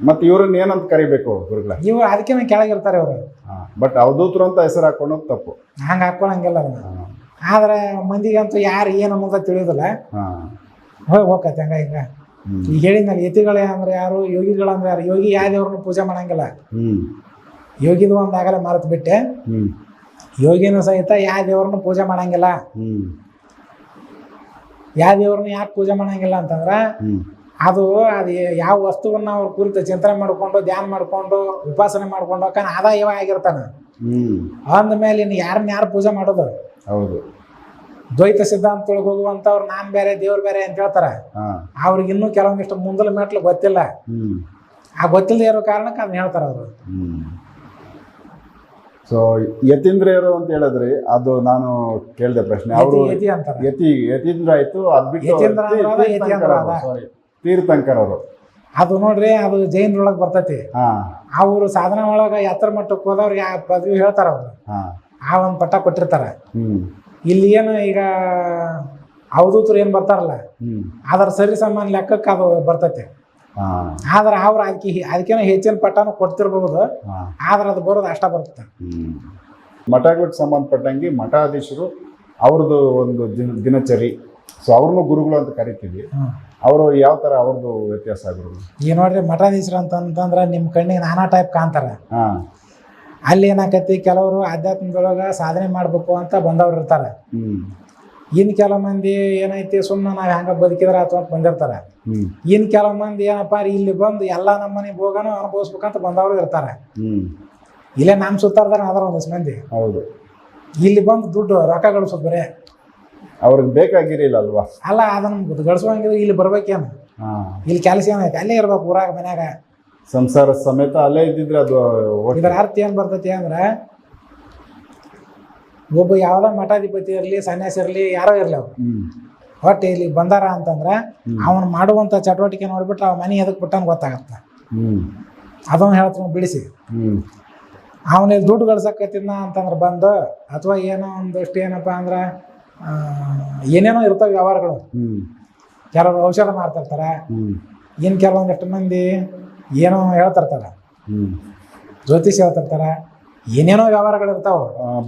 ಮತ್ತೆ ಇವ್ರನ್ನ ಏನಂತ ಕರಿಬೇಕು ಗುರುಗಳ? ಇವ್ರು ಅದಕ್ಕೆ ಕೆಳಗಿರ್ತಾರೆ ಇವ್ರು. ಬಟ್ ಅವಧೂತರು ಅಂತ ಹೆಸರು ಹಾಕೊಳ್ಳೋದು ತಪ್ಪು. ಹಂಗ ಹಾಕೊಳಂಗಿಲ್ಲ ಅದನ್ನ. ಆದ್ರೆ ಮಂದಿಗಂತೂ ಯಾರು ಏನು ಅನ್ನೋದ ತಿಳಿಯೋದಿಲ್ಲ, ಹೋಗತ್ತೆ ಹಂಗ ಹಿಂಗ. ಈಗ ಹೇಳಿದ್ನಲ್ಲ, ಯತಿಗಳೇ ಅಂದ್ರೆ ಯಾರು, ಯೋಗಿಗಳಂದ್ರೆ ಯಾರು. ಯೋಗಿ ಯಾವ ದೇವ್ರನ್ನ ಪೂಜೆ ಮಾಡಂಗಿಲ್ಲ. ಯೋಗಿದು ಒಂದು ಆಗಲೇ ಮರೆತು ಬಿಟ್ಟೆ. ಯೋಗಿನೂ ಸಹಿತ ಯಾವ ದೇವ್ರನ್ನ ಪೂಜೆ ಮಾಡಂಗಿಲ್ಲ. ಯಾವ ದೇವ್ರನ್ನ ಯಾಕೆ ಪೂಜೆ ಮಾಡಂಗಿಲ್ಲ ಅಂತಂದ್ರ ಅದು ಯಾವ ವಸ್ತುವನ್ನ ಅವ್ರ ಕುರಿತು ಚಿಂತನೆ ಮಾಡ್ಕೊಂಡು, ಧ್ಯಾನ ಮಾಡ್ಕೊಂಡು, ಉಪಾಸನೆ ಮಾಡ್ಕೊಂಡು ಕಾರಣ ಅದ ಇವ ಆಗಿರ್ತಾನ. ಅಂದ್ಮೇಲೆ ಇನ್ನು ಯಾರು ಪೂಜೆ ಮಾಡೋದು. ಹೌದು. ದ್ವೈತ ಸಿದ್ಧಾಂತೊಳಗೆ ಹೋಗುವಂತವ್ರು ನಾನ್ ಬೇರೆ ದೇವ್ರು ಬೇರೆ ಅಂತ ಹೇಳ್ತಾರ. ಅವ್ರಿಗೆ ಇನ್ನೂ ಕೆಲವೊಂದಿಷ್ಟು ಮುಂದಲ ಮೆಟ್ಲು ಗೊತ್ತಿಲ್ಲ. ಆ ಗೊತ್ತಿಲ್ಲದೆ ಇರೋ ಕಾರಣಕ್ಕೆ ಅದನ್ನ ಹೇಳ್ತಾರ ಅವರು. ಸೊ ಯತೀಂದ್ರಿಯರು ಅಂತ ಹೇಳಿದ್ರಿ, ಅದು ನಾನು ಕೇಳಿದೆ ಪ್ರಶ್ನೆ. ಅವರು ಯತೀಂದ್ರ ಆಯ್ತು, ಅದ್ ಬಿಟ್ಟು ತೀರ್ಥಂಕರ್ ಅವರು. ಅದು ನೋಡ್ರಿ, ಅದು ಜೈನರೊಳಗೆ ಬರ್ತೈತಿ. ಅವರು ಸಾಧನೆ ಒಳಗ ಎತ್ತರ ಮಟ್ಟಕ್ಕೆ ಹೋದವ್ರಿಗೆ ಆ ಪದವಿ ಹೇಳ್ತಾರ. ಅವ್ರು ಆ ಒಂದು ಪಟ್ಟ ಕೊಟ್ಟಿರ್ತಾರ. ಇಲ್ಲಿ ಏನು ಈಗ ಅವಧೂತರು ಏನ್ ಬರ್ತಾರಲ್ಲ, ಅದರ ಸರಿ ಸಮಾನ ಲೆಕ್ಕಕ್ಕೆ ಅದು ಬರ್ತೈತಿ. ಆದ್ರೆ ಅವ್ರು ಅದಕ್ಕೇನೋ ಹೆಚ್ಚಿನ ಪಟ್ಟನು ಕೊಡ್ತಿರ್ಬಹುದು, ಆದ್ರೆ ಅದು ಬರೋದು ಅಷ್ಟ ಬರುತ್ತೆ. ಮಠಗಳಿಗೆ ಸಂಬಂಧಪಟ್ಟಂಗೆ ಮಠಾಧೀಶರು ಅವ್ರದ್ದು ಒಂದು ದಿನಚರಿ. ಸೊ ಅವ್ರನ್ನು ಗುರುಗಳು ಅಂತ ಕರಿತೀವಿ. ಅವರು ಯಾವ ತರ ಅವ್ರದ್ದು ವ್ಯತ್ಯಾಸ ಗುರುಗಳು? ಈಗ ನೋಡ್ರಿ, ಮಠಾಧೀಶರು ಅಂತಂದ್ರೆ ನಿಮ್ ಕಣ್ಣಿಗೆ ನಾನಾ ಟೈಪ್ ಕಾಣ್ತಾರ. ಅಲ್ಲಿ ಏನಾಕತಿ, ಕೆಲವರು ಆಧ್ಯಾತ್ಮದೊಳಗ ಸಾಧನೆ ಮಾಡ್ಬೇಕು ಅಂತ ಬಂದವ್ರು ಇರ್ತಾರ. ಇನ್ ಕೆಲವು ಮಂದಿ ಏನೈತಿ, ಸುಮ್ಮನೆ ನಾವ್ ಹೆಂಗ ಬದುಕಿದ್ರ ಅಥವಾ ಬಂದಿರ್ತಾರ. ಇನ್ ಕೆಲವು ಮಂದಿ ಏನಪ್ಪಾ, ಇಲ್ಲಿ ಬಂದು ಎಲ್ಲಾ ನಮ್ಮನೆ ಭೋಗನೂ ಅನುಭವಿಸ್ಬೇಕಂತ ಬಂದವರು ಇರ್ತಾರ. ಇಲ್ಲೇ ನಮ್ ಸುತ್ತಾರ್ದಾರ ಅದರ ಒಂದಿಷ್ಟು ಮಂದಿ. ಹೌದು. ಇಲ್ಲಿ ಬಂದು ದುಡ್ಡು ರೊಕ್ಕ ಗಳಿಸೋದು ಬರೇ. ಅವ್ರಿಗೆ ಬೇಕಾಗಿರಿಲ್ಲ ಅಲ್ವಾ? ಅಲ್ಲ ಅದನ್ನ ಗಳಿಸುವಂಗಿದ್ರೆ ಇಲ್ಲಿ ಬರ್ಬೇಕೇನು, ಇಲ್ಲಿ ಕೆಲಸ ಏನೈತೆ ಅಲ್ಲೇ ಇರ್ಬೇಕು ಊರಾಗ ಮನ್ಯಾಗ. ಸಂಸಾರ ಸಮೇತ ಅಲ್ಲೇ ಇದ್ದಿದ್ರೆ ಅದು ಇದರ ಅರ್ಥ ಏನು ಬರ್ತೈತಿ ಅಂದ್ರೆ, ಒಬ್ಬ ಯಾವ್ದೋ ಮಠಾಧಿಪತಿ ಇರಲಿ ಸನ್ಯಾಸಿ ಇರಲಿ ಯಾರೋ ಇರಲಿ ಅವ್ರು ಒಟ್ಟು ಇಲ್ಲಿ ಬಂದಾರ ಅಂತಂದ್ರೆ ಅವನು ಮಾಡುವಂಥ ಚಟುವಟಿಕೆ ನೋಡ್ಬಿಟ್ರೆ ಅವ ಮನೆ ಎದಕ್ಕೆ ಬಿಟ್ಟನ್ ಗೊತ್ತಾಗತ್ತೆ. ಅದನ್ನು ಹೇಳ್ತಾನೆ ಬಿಡಿಸಿ. ಅವನಲ್ಲಿ ದುಡ್ಡು ಗಳಿಸಕತ್ತಿದ್ನ ಅಂತಂದ್ರೆ ಬಂದು, ಅಥವಾ ಏನೋ ಒಂದಷ್ಟು ಏನಪ್ಪ ಅಂದ್ರೆ ಏನೇನೋ ಇರ್ತಾವೆ ವ್ಯವಹಾರಗಳು. ಕೆಲವರು ಔಷಧ ಮಾರ್ತಿರ್ತಾರೆ, ಇನ್ನು ಕೆಲವೊಂದಷ್ಟು ಮಂದಿ ಏನೋ ಹೇಳ್ತಿರ್ತಾರೆ, ಜ್ಯೋತಿಷ್ ಹೇಳ್ತಿರ್ತಾರೆ, ಏನೇನೋ ವ್ಯವಹಾರಗಳು ಇರ್ತಾವ.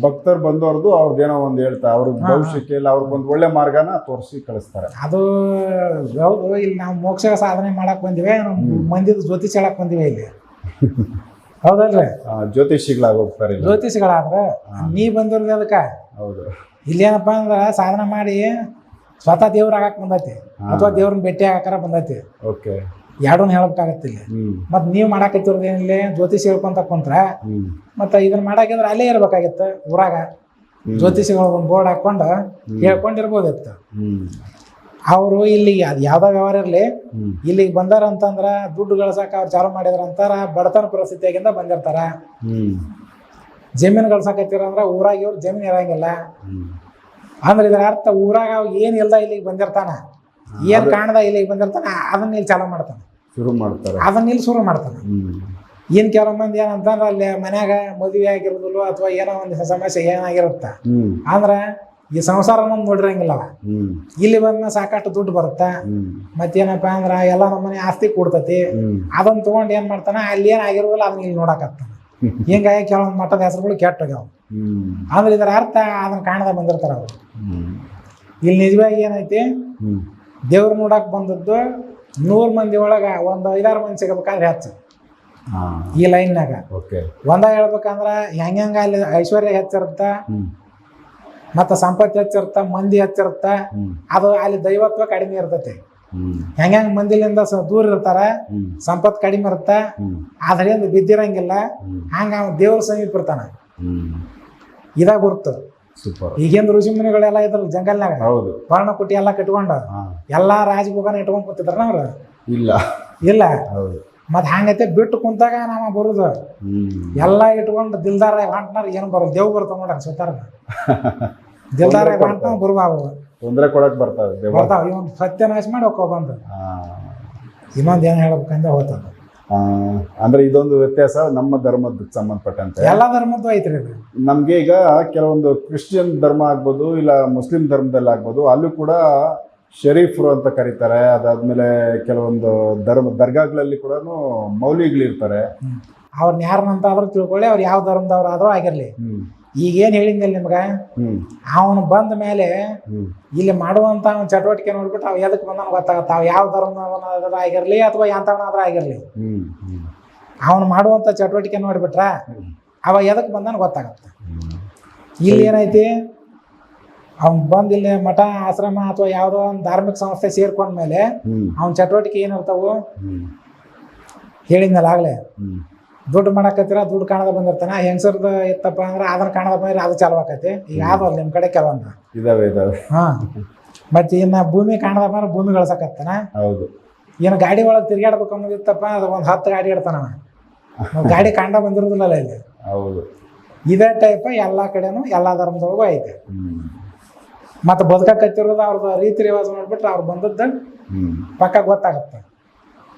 ಭಕ್ತರು ಬಂದವ್ರದ್ದು ಅವ್ರದ್ದೇನೋ ಒಂದು ಹೇಳ್ತಾರೆ, ಅವ್ರಿಗೆ ಭವಿಷ್ಯಕ್ಕೆ ಇಲ್ಲ ಅವ್ರಿಗೊಂದು ಒಳ್ಳೆ ಮಾರ್ಗನ ತೋರಿಸಿ ಕಳಿಸ್ತಾರೆ. ಅದು ಹೌದು. ಇಲ್ಲಿ ನಾವು ಮೋಕ್ಷ ಸಾಧನೆ ಮಾಡಕ್ ಬಂದಿವೆ, ಮಂದಿದು ಜ್ಯೋತಿಷ್ ಹೇಳಕ್ ಬಂದಿವೆ ಇಲ್ಲಿ. ಹೌದಲ್ರಿ? ಜ್ಯೋತಿಷಿಗಳಾಗಿ ಹೋಗ್ತಾರೆ. ಜ್ಯೋತಿಷಿಗಳಾದ್ರೆ ನೀ ಬಂದಿರೋದು ಅದಕ್ಕೆ. ಹೌದು. ಇಲ್ಲೇನಪ್ಪ ಅಂದ್ರೆ ಸಾಧನೆ ಮಾಡಿ ಸ್ವತಃ ದೇವ್ರ ಆಗಕ್ಕೆ ಬಂದೈತಿ, ಅಥವಾ ದೇವ್ರನ್ನ ಭೇಟಿ ಆಗಾಕರ ಬಂದೈತಿ. ಓಕೆ. ಎರಡನ್ನ ಹೇಳ್ಬೇಕಾಗತ್ತೆ ಇಲ್ಲಿ. ಮತ್ತು ನೀವು ಮಾಡಾಕತ್ತಿರೋದು ಏನಿಲ್ಲ, ಜ್ಯೋತಿಷಿ ಹೇಳ್ಕೊಂತ ಕುಂತ್ರ ಮತ್ತು ಇದನ್ನ ಮಾಡಾಕಿದ್ರೆ ಅಲ್ಲೇ ಇರ್ಬೇಕಾಗಿತ್ತು ಊರಾಗ. ಜ್ಯೋತಿಷಿಗಳು ಒಂದು ಬೋರ್ಡ್ ಹಾಕ್ಕೊಂಡು ಹೇಳ್ಕೊಂಡಿರ್ಬೋದಿತ್ತು. ಅವರು ಇಲ್ಲಿ ಅದು ಯಾವ್ದೋ ವ್ಯವಹಾರ ಇರಲಿ, ಇಲ್ಲಿಗೆ ಬಂದಾರ ಅಂತಂದ್ರೆ ದುಡ್ಡು ಗಳಿಸಕ್ಕೆ ಅವ್ರು ಚಾಲು ಮಾಡಿದ್ರ ಅಂತಾರ. ಬಡತನ ಪರಿಸ್ಥಿತಿಯಾಗಿಂದ ಬಂದಿರ್ತಾರ. ಜಮೀನು ಗಳಿಸಕತ್ತಿರಂದ್ರೆ ಊರಾಗ ಇವ್ರು ಜಮೀನು ಇರಂಗಿಲ್ಲ ಅಂದ್ರೆ ಇದರ ಅರ್ಥ ಊರಾಗ ಅವ್ ಏನಿಲ್ಲ ಇಲ್ಲಿಗೆ ಬಂದಿರ್ತಾನ, ಏನ್ ಕಾಣದ ಇಲ್ಲಿಗೆ ಬಂದಿರ್ತಾನ, ಅದನ್ನ ಇಲ್ಲಿ ಚಾಲು ಮಾಡ್ತಾನೆ, ಶುರು ಮಾಡ್ತಾರೆ. ಅದನ್ನ ಇಲ್ಲಿ ಶುರು ಮಾಡ್ತಾನೆ. ಇನ್ ಕೆಲವು ಮಂದಿ ಏನಂತಂದ್ರೆ ಅಲ್ಲಿ ಮನ್ಯಾಗ ಮದುವೆ ಆಗಿರೋದಿಲ್ಲ, ಅಥವಾ ಏನೋ ಒಂದು ಸಮಸ್ಯೆ ಏನಾಗಿರುತ್ತ ಅಂದ್ರೆ ಈ ಸಂಸಾರ ನೋಡಿರಂಗಿಲ್ಲವ. ಇಲ್ಲಿ ಬಂದ ಸಾಕಷ್ಟು ದುಡ್ಡು ಬರುತ್ತಾ, ಮತ್ತೇನಪ್ಪಾ ಅಂದ್ರ ಎಲ್ಲ ನಮ್ಮನೆ ಆಸ್ತಿ ಕೊಡ್ತತಿ. ಅದನ್ನ ತಗೊಂಡ್ ಏನ್ ಮಾಡ್ತಾನ, ಅಲ್ಲಿ ಏನ್ ಆಗಿರೋದಿಲ್ಲ ಅದನ್ನ ಇಲ್ಲಿ ನೋಡಕತ್ತಾನ. ಹಿಂಗಾಗಿ ಕೆಲವೊಂದು ಮಠದ ಹೆಸರುಗಳು ಕೆಟ್ಟೋಗ್ಯಾವ. ಅಂದ್ರೆ ಇದರ ಅರ್ಥ ಅದನ್ನ ಕಾಣದ ಬಂದಿರ್ತಾರ ಅವ್ರು. ಇಲ್ಲಿ ನಿಜವಾಗಿ ಏನೈತಿ, ದೇವ್ರ ನೋಡಕ್ ಬಂದದ್ದು 100 ಮಂದಿ ಒಳಗ ಒಂದು 5-6 ಮಂದಿ ಸಿಗಬೇಕಾದ್ರೆ ಹೆಚ್ಚು ಈ ಲೈನ್ನಾಗ. ಒಂದ ಹೇಳ್ಬೇಕಂದ್ರ ಹೆಂಗ ಅಲ್ಲಿ ಐಶ್ವರ್ಯ ಹೆಚ್ಚಿರುತ್ತ, ಮತ್ತ ಸಂಪತ್ತಿ ಹೆಚ್ಚಿರುತ್ತ, ಮಂದಿ ಹೆಚ್ಚಿರುತ್ತ. ಅದು ಅಲ್ಲಿ ದೈವತ್ವ ಕಡಿಮೆ ಇರ್ತೈತಿ. ಹೆಂಗ ಮಂದಿಲಿಂದ ದೂರ ಇರ್ತಾರ, ಸಂಪತ್ ಕಡಿಮೆ ಇರುತ್ತ, ಅದರಿಂದ ಬಿದ್ದಿರಂಗಿಲ್ಲ. ಹಂಗ ಅವ ದೇವ್ರ ಸಮೀಪ ಇರ್ತಾನ. ಇದಾಗ ಗುರುತು. ಈಗೇನ್ ಋಷಿ ಮುನಿಗಳೆಲ್ಲ ಇದ್ರಲ್ಲ ಜಂಗಲ್ನಾಗ, ಪರ್ಣಕುಟಿ ಎಲ್ಲ ಕಟ್ಕೊಂಡ ಎಲ್ಲಾ ರಾಜಭೋಗನ ಇಟ್ಕೊಂಡ್ ಕೂತಿದ್ರ ಅವ್ರು. ಇಲ್ಲ ಮತ್ ಹಂಗೈತೆ ಬಿಟ್ಟು ಕುಂತಾಗ ನಾವ ಬರುದು ಎಲ್ಲಾ ಇಟ್ಕೊಂಡು ದಿಲ್ದಾರ ಹೊಂಟ್ನಾರ ಏನು ಬರೋದು, ದೇವ್ ಬರ್ತಾವ ನೋಡ್ರಿ ಸುತ್ತಾರ. ದಿಲ್ದಾರ ಹೊಂಟ ಬರ್ಬಾವು, ತೊಂದರೆ ಕೊಡಕ್ ಬರ್ತಾವ. ಇವನ್ ಸತ್ಯನಾಶ ಮಾಡಿ ಹೋಗೋ ಬಂದು ಇನ್ನೊಂದ್ ಏನ್ ಹೇಳ್ಬೇಕಂದ್ರೆ ಹೋಗ್ತದ. ಅಂದ್ರೆ ಇದೊಂದು ವ್ಯತ್ಯಾಸ ನಮ್ಮ ಧರ್ಮದ ಸಂಬಂಧಪಟ್ಟಂತೆ. ಎಲ್ಲಾ ಧರ್ಮದ್ದು ಐತ್ರಿ. ನಮ್ಗೆ ಈಗ ಕೆಲವೊಂದು ಕ್ರಿಶ್ಚಿಯನ್ ಧರ್ಮ ಆಗ್ಬೋದು, ಇಲ್ಲ ಮುಸ್ಲಿಂ ಧರ್ಮದಲ್ಲಿ ಆಗ್ಬೋದು, ಅಲ್ಲೂ ಕೂಡ ಶರೀಫ್ರು ಅಂತ ಕರೀತಾರೆ. ಅದಾದ್ಮೇಲೆ ಕೆಲವೊಂದು ದರ್ಗಾಗಳಲ್ಲಿ ಕೂಡ ಮೌಲಿಗಳಿರ್ತಾರೆ. ಅವ್ರನ್ನ ಯಾರನ್ನಂತ ಆದ್ರೂ ತಿಳ್ಕೊಳ್ಳಿ, ಅವ್ರು ಯಾವ ಧರ್ಮದವ್ರು ಆದ್ರೂ ಆಗಿರ್ಲಿ. ಈಗೇನ್ ಹೇಳಿದ್ನಲ್ಲ ನಿಮ್ಗ, ಅವನು ಬಂದ ಮೇಲೆ ಇಲ್ಲಿ ಮಾಡುವಂತ ಅವನ ಚಟುವಟಿಕೆ ನೋಡ್ಬಿಟ್ಟು ಅವ್ ಎದಕ್ ಬಂದ ಗೊತ್ತಾಗತ್ತ. ಅವ್ ಯಾವ ಧರ್ಮದವನಾದ್ರೂ ಆಗಿರ್ಲಿ ಅಥವಾ ಎಂತವನಾದ್ರೂ ಆಗಿರ್ಲಿ, ಅವನು ಮಾಡುವಂತ ಚಟುವಟಿಕೆ ನೋಡ್ಬಿಟ್ರ ಅವ ಎದಕ್ ಬಂದನ ಗೊತ್ತಾಗತ್ತ. ಇಲ್ಲಿ ಏನೈತಿ, ಅವ್ನ್ ಬಂದ್ ಇಲ್ಲಿ ಮಠ ಆಶ್ರಮ ಅಥವಾ ಯಾವ್ದೋ ಒಂದು ಧಾರ್ಮಿಕ ಸಂಸ್ಥೆ ಸೇರ್ಕೊಂಡ್ಮೇಲೆ ಅವನ ಚಟುವಟಿಕೆ ಏನಿರ್ತಾವು ಹೇಳಿದ್ನಲ್ಲ ಆಗ್ಲೇ. ದುಡ್ಡು ಮಾಡಕತ್ತೀರ, ದುಡ್ಡು ಕಾಣದ ಬಂದಿರ್ತಾನ. ಹೆಂಗಸರ್ದು ಇತ್ತಪ್ಪ ಅಂದ್ರೆ ಅದನ್ನ ಕಾಣದ ಬಂದ್ರೆ ಅದು ಚಾಲು ಆಕತಿ. ಈಗ ಆದಲ್ಲ ನಿಮ್ ಕಡೆ ಕೆಲವೊಂದು ಇದಾವೆ. ಹಾ, ಮತ್ತೆ ಇನ್ನ ಭೂಮಿ ಕಾಣದ ಬಂದ್ರೆ ಭೂಮಿ ಗಳಿಸಕತ್ತಾನ. ಏನು ಗಾಡಿ ಒಳಗೆ ತಿರ್ಗಾಡ್ಬೇಕು ಅನ್ನೋದಿತ್ತಪ್ಪ, ಅದು ಒಂದು 10 ಗಾಡಿ ಇಡ್ತಾನ. ಗಾಡಿ ಕಾಂಡ ಬಂದಿರೋದಿಲ್ಲ ಇಲ್ಲಿ. ಇದೇ ಟೈಪ್ ಎಲ್ಲಾ ಕಡೆನೂ ಎಲ್ಲಾ ಧರ್ಮದೊಳಗೂ ಐತೆ. ಮತ್ತೆ ಬದುಕತ್ತಿರೋದು ಅವ್ರದ್ದು ರೀತಿ ರಿವಾಜ್ ನೋಡ್ಬಿಟ್ರೆ ಅವ್ರು ಬಂದದ್ದು ಪಕ್ಕ ಗೊತ್ತಾಗುತ್ತೆ.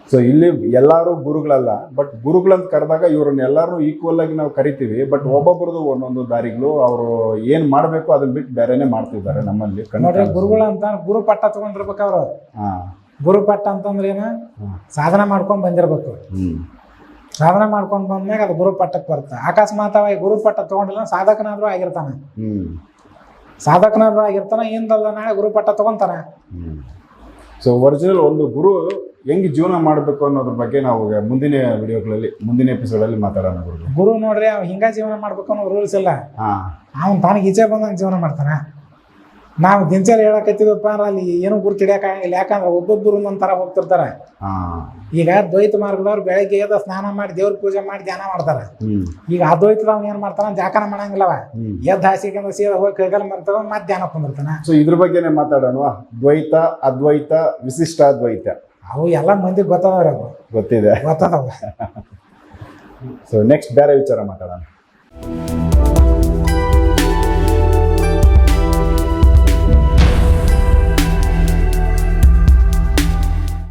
ಸೊ ಇಲ್ಲಿ ಎಲ್ಲಾರು ಗುರುಗಳಲ್ಲ, ಬಟ್ ಗುರುಗಳಂತ ಕರೆದಾಗ ಇವ್ರನ್ನ ಎಲ್ಲಾರು ಈಕ್ವಲ್ ಆಗಿ ನಾವು ಕರಿತೀವಿ. ಬಟ್ ಒಬ್ಬೊಬ್ರದ್ದು ಒಂದೊಂದು ದಾರಿಗಳು, ಅವರು ಏನ್ ಮಾಡ್ಬೇಕು ಅದನ್ನ ಬಿಟ್ಟು ಬೇರೆನೆ ಮಾಡ್ತಿದ್ದಾರೆ ನಮ್ಮಲ್ಲಿ. ನೋಡ್ರಿ, ಗುರುಗಳು ಅಂತ ಗುರು ಪಟ್ಟ ತಗೊಂಡಿರ್ಬೇಕು ಅವ್ರು. ಗುರು ಪಟ್ಟ ಅಂತಂದ್ರೆ ಏನು, ಸಾಧನೆ ಮಾಡ್ಕೊಂಡ್ ಬಂದಿರ್ಬೇಕು. ಸಾಧನೆ ಮಾಡ್ಕೊಂಡ್ ಬಂದ್ಮ್ಯಾಗ ಅದು ಗುರು ಪಟ್ಟಕ್ಕೆ ಬರುತ್ತೆ. ಅಕಸ್ಮಾತ್ ಅವ ಗುರು ಪಟ್ಟ ತಗೊಂಡಿಲ್ಲ, ಸಾಧಕನಾದ್ರೂ ಆಗಿರ್ತಾನೆ. ಸಾಧಕನಾದ್ರೂ ಆಗಿರ್ತಾನೆ, ಹಿಂದಲ್ಲ ನಾಳೆ ಗುರು ಪಟ್ಟ ತಗೊಂತಾನ. ಸೊ ಒರಿಜಿನಲ್ ಒಂದು ಗುರು ಹೆಂಗೆ ಜೀವನ ಮಾಡಬೇಕು ಅನ್ನೋದ್ರ ಬಗ್ಗೆ ನಾವು ಮುಂದಿನ ವಿಡಿಯೋಗಳಲ್ಲಿ, ಮುಂದಿನ ಎಪಿಸೋಡಲ್ಲಿ ಮಾತಾಡೋಣ. ಗುರು ನೋಡ್ರಿ, ಅವ್ ಹಿಂಗ ಜೀವನ ಮಾಡ್ಬೇಕು ಅನ್ನೋ ರೂಲ್ಸ್ ಇಲ್ಲ. ಅವ್ನು ತಾನಿಗೆ ಈಚೆ ಬಂದಂಗೆ ಜೀವನ ಮಾಡ್ತಾನೆ. ನಾವು ದಿನಚರಿ ಹೇಳಕತ್ತಿದ್ವಪ್ಪ ಅಂದ್ರೆ ಅಲ್ಲಿ ಏನು ಗುರ್ತು ಹಿಡಿಯೋಕ್ಕಾಗಂಗಿಲ್ಲ. ಯಾಕಂದ್ರೆ ಒಬ್ಬೊಬ್ಬರು ಒಂದೊಂಥರ ಹೋಗ್ತಿರ್ತಾರೆ. ಹಾಂ. ಈಗ ದ್ವೈತ ಮಾರ್ಗದವ್ರು ಬೆಳಗ್ಗೆ ಎದ್ದು ಸ್ನಾನ ಮಾಡಿ ದೇವ್ರ ಪೂಜೆ ಮಾಡಿ ಧ್ಯಾನ ಮಾಡ್ತಾರೆ. ಈಗ ಅದ್ವೈತದವ್ನು ಏನು ಮಾಡ್ತಾನ, ಜಾಕನ ಮಾಡಂಗಿಲ್ಲವ. ಎದ್ದು ಹಾಸಿಗೆಂದ ಸೀದಾ ಹೋಗಿ ಕೈಗಾಲ ಮಾಡ್ತಾವ, ಮತ್ತೆ ಧ್ಯಾನ ಕುಂದಿರ್ತಾನ. ಸೊ ಇದ್ರ ಬಗ್ಗೆನೇ ಮಾತಾಡೋಣ. ದ್ವೈತ, ಅದ್ವೈತ, ವಿಶಿಷ್ಟಾದ್ವೈತ ಅವು ಎಲ್ಲ ಮಂದಿಗೆ ಗೊತ್ತದವ್ರಿ, ಅವು ಗೊತ್ತಿದೆ. ಗೊತ್ತದವ. ಸೊ ನೆಕ್ಸ್ಟ್ ಬೇರೆ ವಿಚಾರ ಮಾತಾಡೋಣ.